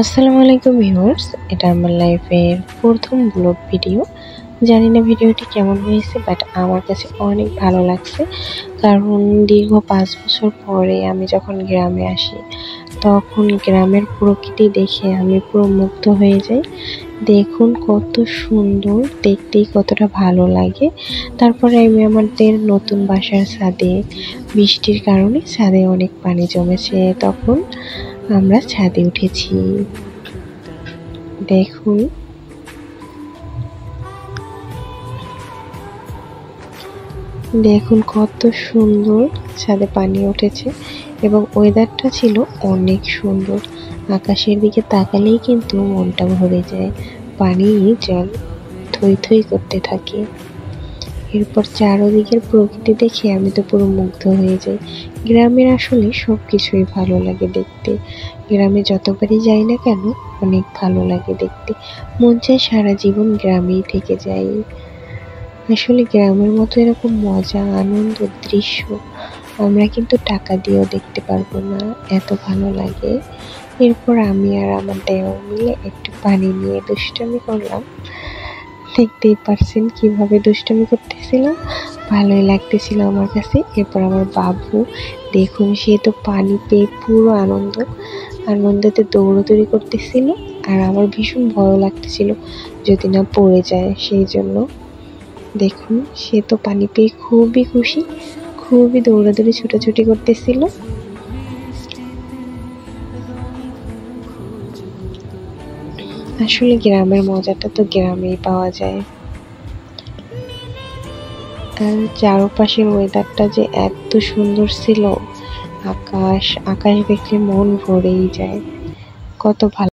আসসালামু আলাইকুম ভিউয়ার্স, এটা আমার লাইফের প্রথম ব্লগ ভিডিও। জানি না ভিডিওটি কেমন হয়েছে, বাট আমার কাছে অনেক ভালো লাগছে। কারণ দীর্ঘ 5 বছর পরে আমি যখন গ্রামে আসি, তখন গ্রামের প্রকৃতি দেখে আমি পুরো মুগ্ধ হয়ে যাই। দেখুন কত সুন্দর, দেখতেই কতটা ভালো লাগে। তারপরে আমি আমাদের নতুন বাসার ছাদে, বৃষ্টির কারণে ছাদে অনেক পানি জমেছে, তখন আমরা ছাদে উঠেছি। দেখুন দেখুন কত সুন্দর ছাদে পানি উঠেছে এবং ওয়েদারটা ছিল অনেক সুন্দর। আকাশের দিকে তাকালেই কিন্তু মনটা ভরে যায়, পানি জল থই থই করতে থাকে। এরপর চারদিকের প্রকৃতি দেখে আমি তো পুরো মুগ্ধ হয়ে যাই। গ্রামের আসলে সব কিছুই ভালো লাগে দেখতে। গ্রামে যতবারই যাই না কেন, অনেক ভালো লাগে দেখতে। মন চায় সারা জীবন গ্রামেই থেকে যাই। আসলে গ্রামের মতো এরকম মজা, আনন্দ, দৃশ্য আমরা কিন্তু টাকা দিয়েও দেখতে পারবো না, এত ভালো লাগে। এরপর আমি আর আমার দেওর মিলে একটু পানি নিয়ে দুষ্টামি করলাম। দেখতেই পারছেন কিভাবে দুষ্টামি করতেছিলাম, ভালোই লাগতেছিল আমার কাছে। এরপর আমার বাবু, দেখুন সে তো পানি পেয়ে পুরো আনন্দতে দৌড়াদৌড়ি করতেছিল। আর আমার ভীষণ ভয় লাগতেছিল যদি না পড়ে যায়, সেই জন্য। দেখুন সে তো পানি পেয়ে খুবই খুশি, খুবই দৌড়াদৌড়ি ছোটাছুটি করতেছিল। আসলে গ্রামের মজাটা তো গ্রামেই পাওয়া যায়। আর চারপাশের ওয়েদারটা যে এত সুন্দর ছিল, আকাশ দেখলে মন ভরেই যায়, কত ভালো।